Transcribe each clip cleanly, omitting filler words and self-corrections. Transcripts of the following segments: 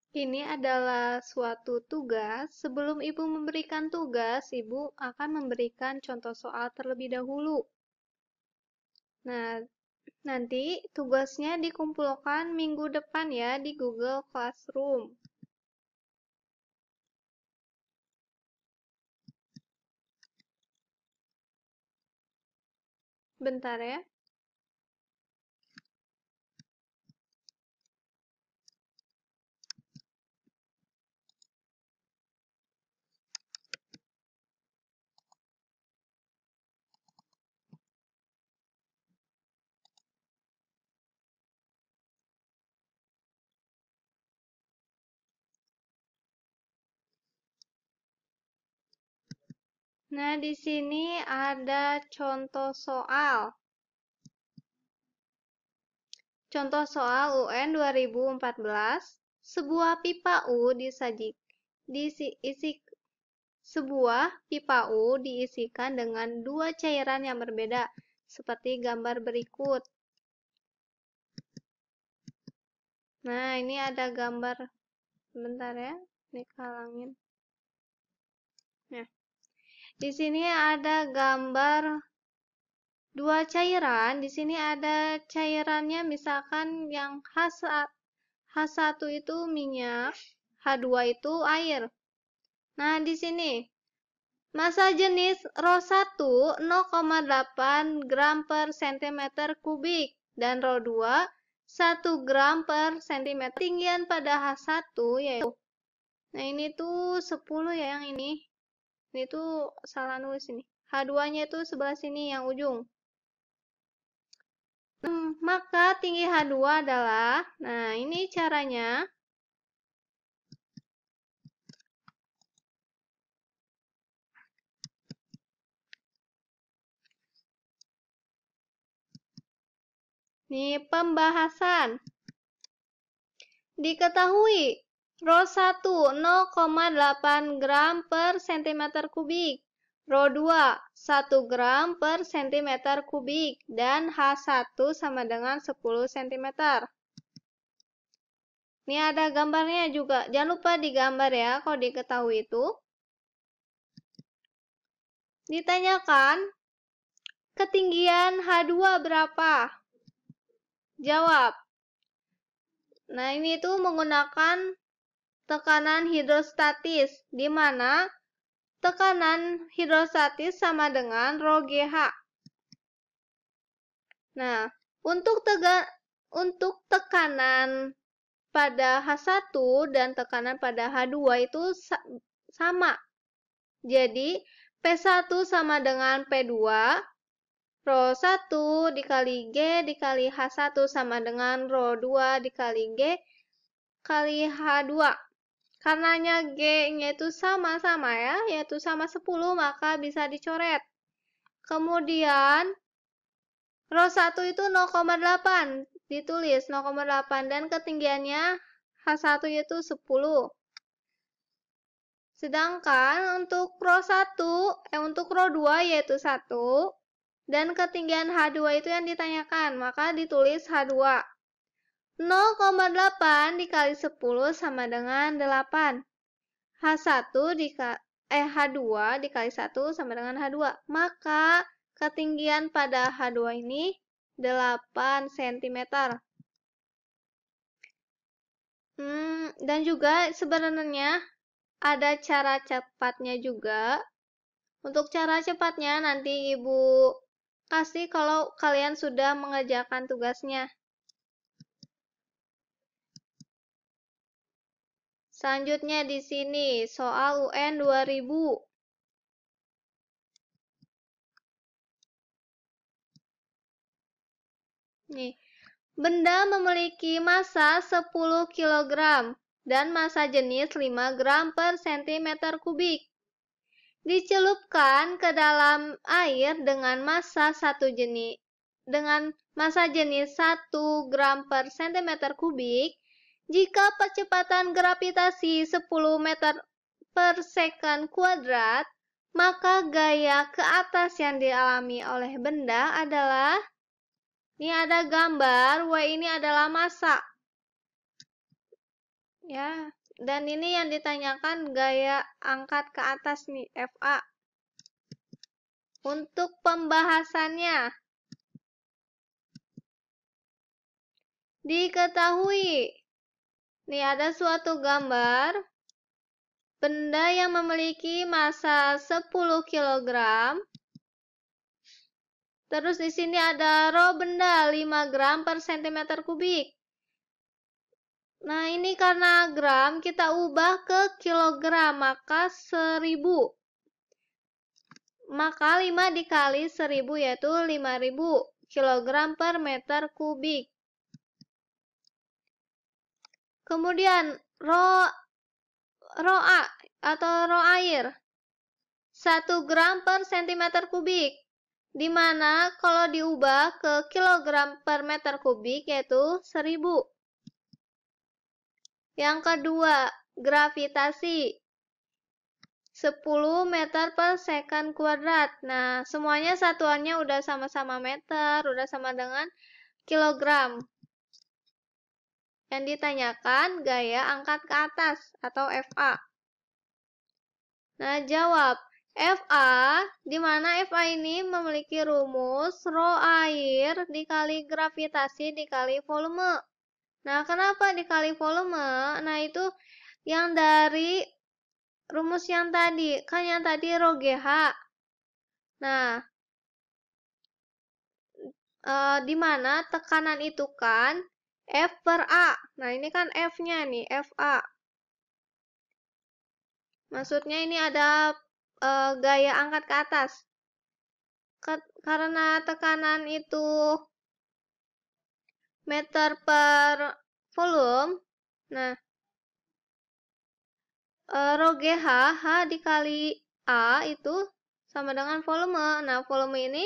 Ini adalah suatu tugas. Sebelum Ibu memberikan tugas, Ibu akan memberikan contoh soal terlebih dahulu. Nah, nanti tugasnya dikumpulkan minggu depan ya di Google Classroom. Bentar ya. Nah, di sini ada contoh soal. Contoh soal UN 2014, sebuah pipa U diisikan dengan dua cairan yang berbeda, seperti gambar berikut. Nah, ini ada gambar. Bentar ya, ini kalangin. Nah, di sini ada gambar dua cairan. Di sini ada cairannya, misalkan yang H1 itu minyak, H2 itu air. Nah, di sini massa jenis ρ1 0,8 gram per cm kubik dan ρ2 1 gram per cm. Ketinggian pada H1 yaitu, nah ini tuh 10 ya yang ini. Ini tuh salah nulis ini. H2-nya itu sebelah sini yang ujung. Maka tinggi H2 adalah, nah ini caranya. Ini pembahasan. Diketahui ρ1 0,8 gram per cm kubik, ρ2 1 gram per cm kubik, dan H1 sama dengan 10 cm. Ini ada gambarnya juga. Jangan lupa digambar ya kalau diketahui itu. Ditanyakan, ketinggian H2 berapa? Jawab. Nah, ini tuh menggunakan tekanan hidrostatis, di mana tekanan hidrostatis sama dengan ρGH. Nah, untuk tekanan pada H1 dan tekanan pada H2 itu sama. Jadi, P1 sama dengan P2, ρ1 dikali G dikali H1 sama dengan ρ2 dikali G kali H2. Karenanya G-nya itu sama-sama ya, yaitu sama 10, maka bisa dicoret. Kemudian, ρ1 itu 0,8, ditulis 0,8, dan ketinggiannya H1 itu 10. Sedangkan untuk untuk ρ2 yaitu 1, dan ketinggian H2 itu yang ditanyakan, maka ditulis H2. 0,8 dikali 10 sama dengan 8. H2 dikali 1 sama dengan H2. Maka ketinggian pada H2 ini 8 cm. Dan juga sebenarnya ada cara cepatnya juga. Untuk cara cepatnya nanti Ibu kasih kalau kalian sudah mengerjakan tugasnya. Selanjutnya di sini soal UN 2000. Nih, benda memiliki massa 10 kg dan massa jenis 5 gram per cm kubik. Dicelupkan ke dalam air dengan massa jenis 1 gram per cm kubik. Jika kecepatan gravitasi 10 meter per second kuadrat, maka gaya ke atas yang dialami oleh benda adalah, ini ada gambar, W ini adalah massa. Ya, dan ini yang ditanyakan gaya angkat ke atas nih, FA. Untuk pembahasannya, diketahui, nih ada suatu gambar, benda yang memiliki massa 10 kg, terus di sini ada rho benda 5 gram per cm kubik. Nah, ini karena gram, kita ubah ke kilogram, maka 1000. Maka 5 dikali 1000 yaitu 5000 kg per meter kubik. Kemudian rho A atau rho air 1 gram per cm kubik, di mana kalau diubah ke kilogram per meter kubik yaitu 1000. Yang kedua, gravitasi 10 meter per second kuadrat. Nah, semuanya satuannya udah sama-sama meter, udah sama dengan kilogram. Yang ditanyakan gaya angkat ke atas atau FA. Nah, jawab. FA, di mana FA ini memiliki rumus rho air dikali gravitasi dikali volume. Nah, kenapa dikali volume? Nah, itu yang dari rumus yang tadi. Kan yang tadi rho GH. Nah, di mana tekanan itu kan F per A. Nah, ini kan F-nya nih, FA. Maksudnya ini ada gaya angkat ke atas. Karena tekanan itu meter per volume, nah, rho GH, H dikali A itu sama dengan volume. Nah, volume ini,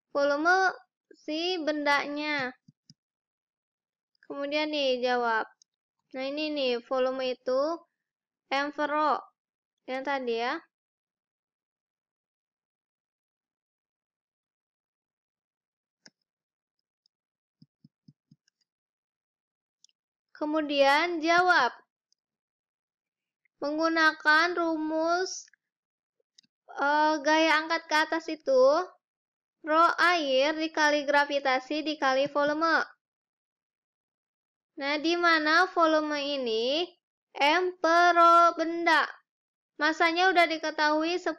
volume si bendanya. Kemudian nih, jawab. Nah, ini nih, volume itu M per rho. Yang tadi ya. Kemudian jawab. Menggunakan rumus gaya angkat ke atas itu, rho air dikali gravitasi dikali volume. Nah, di mana volume ini M per rho benda. Masanya udah diketahui 10,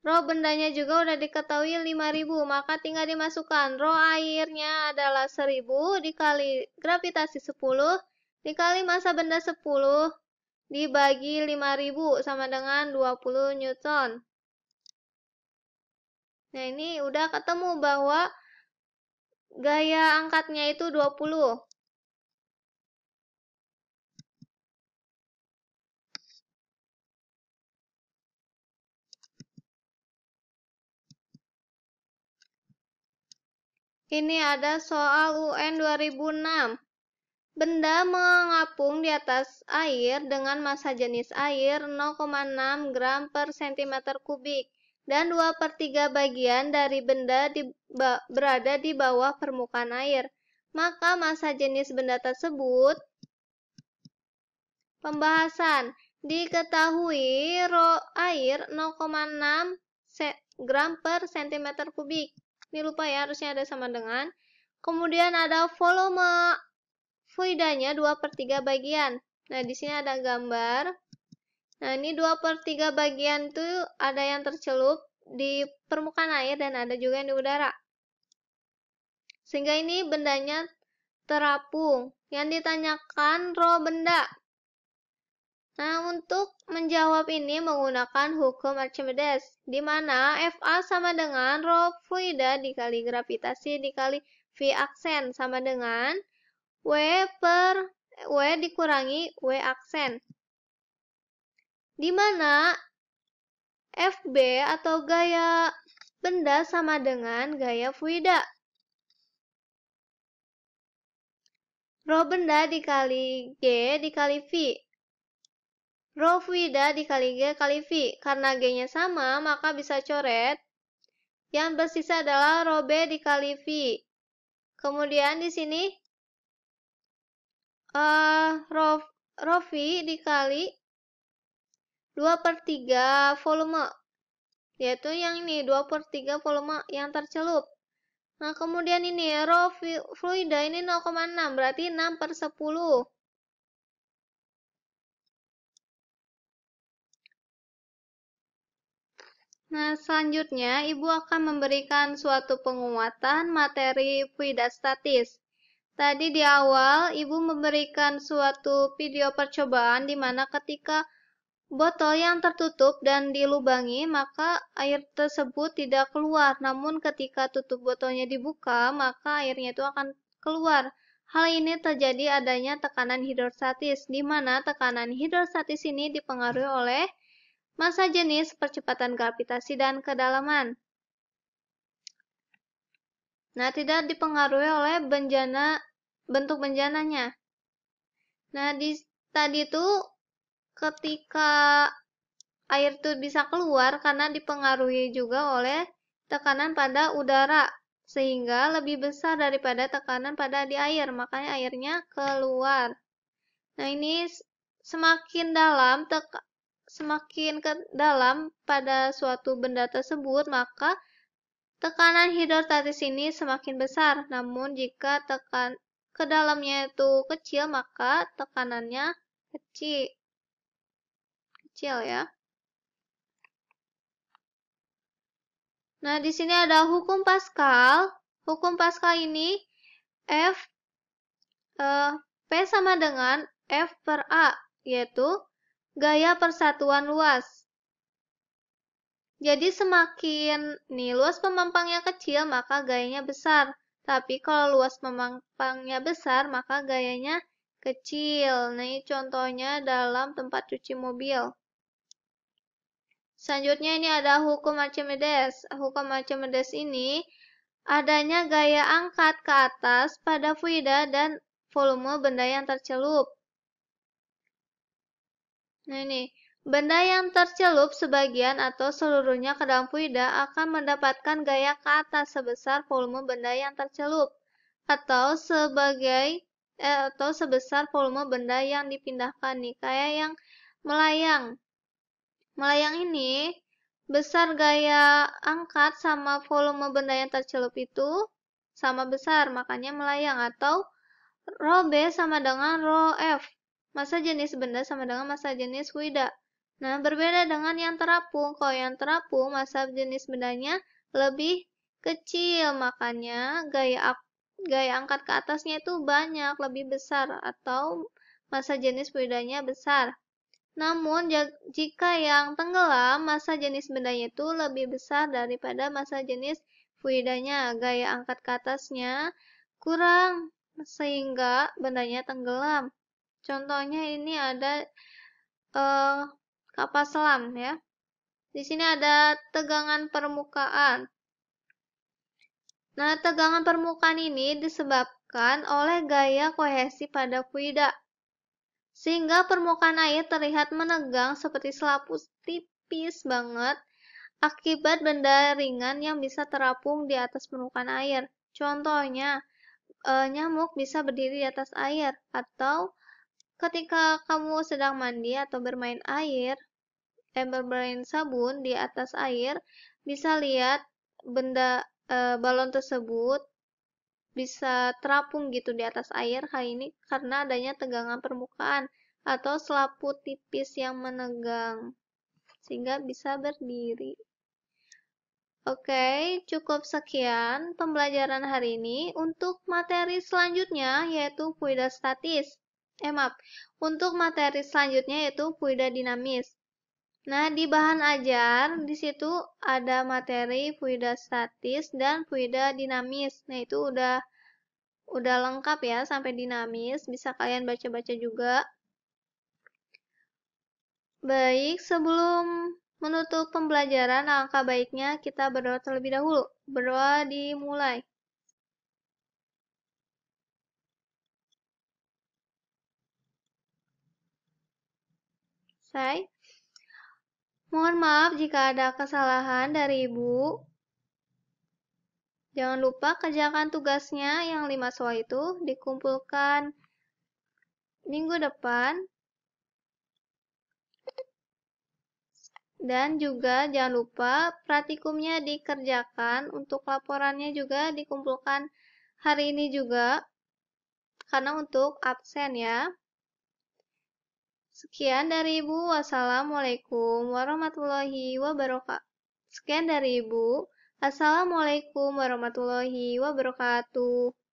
rho bendanya juga udah diketahui 5000, maka tinggal dimasukkan. Rho airnya adalah 1000 dikali gravitasi 10 dikali massa benda 10 dibagi 5000 sama dengan 20 Newton. Nah, ini udah ketemu bahwa gaya angkatnya itu 20. Ini ada soal UN 2006. Benda mengapung di atas air dengan massa jenis air 0,6 gram per cm kubik dan 2/3 bagian dari benda berada di bawah permukaan air. Maka massa jenis benda tersebut. Pembahasan. Diketahui rho air 0,6 gram per cm kubik. Ini lupa ya, harusnya ada sama dengan. Kemudian ada volume fluidanya 2/3 bagian. Nah, di sini ada gambar. Nah, ini 2/3 bagian itu ada yang tercelup di permukaan air dan ada juga yang di udara. Sehingga ini bendanya terapung. Yang ditanyakan rho benda. Nah, untuk menjawab ini menggunakan hukum Archimedes, di mana FA sama dengan rho fluida dikali gravitasi dikali V aksen sama dengan W dikurangi W aksen. Di mana FB atau gaya benda sama dengan gaya fluida. Rho benda dikali G dikali V. Rho fluida dikali G kali V. Karena G-nya sama, maka bisa coret. Yang bersisa adalah rho B dikali V. Kemudian di sini rho rho V dikali 2/3 volume, yaitu yang ini 2/3 volume yang tercelup. Nah, kemudian ini rho fluida ini 0,6, berarti 6/10. Nah, selanjutnya Ibu akan memberikan suatu penguatan materi fluida statis. Tadi di awal Ibu memberikan suatu video percobaan di mana ketika botol yang tertutup dan dilubangi, maka air tersebut tidak keluar. Namun ketika tutup botolnya dibuka, maka airnya itu akan keluar. Hal ini terjadi adanya tekanan hidrostatis, di mana tekanan hidrostatis ini dipengaruhi oleh massa jenis, percepatan gravitasi, dan kedalaman. Nah, tidak dipengaruhi oleh bentuk benjananya. Nah, tadi itu ketika air itu bisa keluar karena dipengaruhi juga oleh tekanan pada udara, sehingga lebih besar daripada tekanan pada di air, makanya airnya keluar. Nah, ini semakin ke dalam pada suatu benda tersebut, maka tekanan hidrostatis ini semakin besar. Namun jika ke dalamnya itu kecil, maka tekanannya kecil ya. Nah, di sini ada hukum Pascal. Hukum Pascal ini P sama dengan F per A, yaitu gaya persatuan luas. Jadi semakin luas pemampangnya kecil, maka gayanya besar. Tapi kalau luas pemampangnya besar, maka gayanya kecil. Nah, ini contohnya dalam tempat cuci mobil. Selanjutnya ini ada hukum Archimedes. Hukum Archimedes ini adanya gaya angkat ke atas pada fluida dan volume benda yang tercelup. Nah, ini benda yang tercelup sebagian atau seluruhnya ke dalam fluida akan mendapatkan gaya ke atas sebesar volume benda yang tercelup atau sebesar volume benda yang dipindahkan nih, kayak yang melayang. Melayang ini besar gaya angkat sama volume benda yang tercelup itu sama besar, makanya melayang. Atau rho B sama dengan rho F. Massa jenis benda sama dengan massa jenis fluida. Nah, berbeda dengan yang terapung. Kalau yang terapung, massa jenis bendanya lebih kecil, makanya gaya angkat ke atasnya itu banyak, lebih besar, atau massa jenis fluidanya besar. Namun, jika yang tenggelam, massa jenis bendanya itu lebih besar daripada massa jenis fluidanya. Gaya angkat ke atasnya kurang, sehingga bendanya tenggelam. Contohnya ini ada kapal selam ya. Di sini ada tegangan permukaan. Nah, tegangan permukaan ini disebabkan oleh gaya kohesi pada fluida, sehingga permukaan air terlihat menegang seperti selaput tipis banget akibat benda ringan yang bisa terapung di atas permukaan air. Contohnya, nyamuk bisa berdiri di atas air, atau ketika kamu sedang mandi atau bermain sabun di atas air, bisa lihat balon tersebut bisa terapung gitu di atas air. Hal ini karena adanya tegangan permukaan atau selaput tipis yang menegang, sehingga bisa berdiri. Oke, cukup sekian pembelajaran hari ini. Untuk materi selanjutnya yaitu fluida statis. Untuk materi selanjutnya yaitu fluida dinamis. Nah, di bahan ajar di situ ada materi fluida statis dan fluida dinamis. Nah, itu udah lengkap ya sampai dinamis, bisa kalian baca-baca juga. Baik, sebelum menutup pembelajaran, alangkah baiknya kita berdoa terlebih dahulu. Berdoa dimulai. Mohon maaf jika ada kesalahan dari Ibu. Jangan lupa kerjakan tugasnya yang 5 soal itu dikumpulkan minggu depan. Dan juga jangan lupa praktikumnya dikerjakan, untuk laporannya juga dikumpulkan hari ini juga, karena untuk absen ya. Sekian dari Ibu. Wassalamualaikum warahmatullahi wabarakatuh. Sekian dari Ibu. Assalamualaikum warahmatullahi wabarakatuh.